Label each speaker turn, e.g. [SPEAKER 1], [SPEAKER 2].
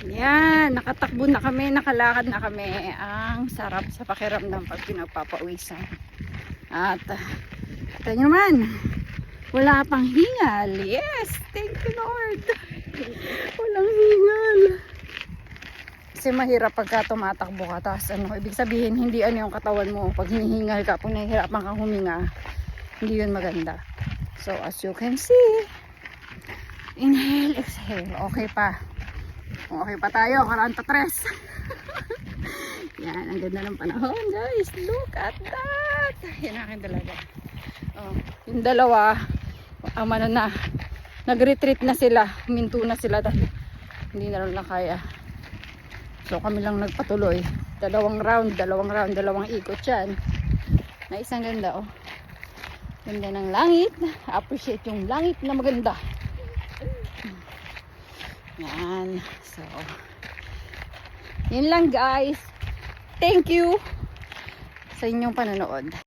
[SPEAKER 1] Yan, nakatakbo na kami, nakalakad na kami. Ang sarap sa pakiramdam pag pinagpapawisan. At ito nyo naman, wala pang hingal. Yes, thank you Lord. Walang hingal. Kasi mahirap pagka tumatakbo ka. Tapos ibig sabihin, hindi yung katawan mo. Pag hinihingal ka, pag nahihirapan kang huminga, hindi yun maganda. So as you can see, inhale, exhale. Okay pa. Okay pa tayo, karanta tres. Yan, ang ganda ng panahon guys. Look at that. Yan aking dalaga. Yung dalawa, nag-retreat na sila. Minto na sila dahil hindi na lang kaya. So kami lang nagpatuloy. Dalawang ikot yan. Na isang ganda Ganda ng langit. Appreciate yung langit na maganda. Yan. So, yun lang guys. Thank you sa inyong panonood.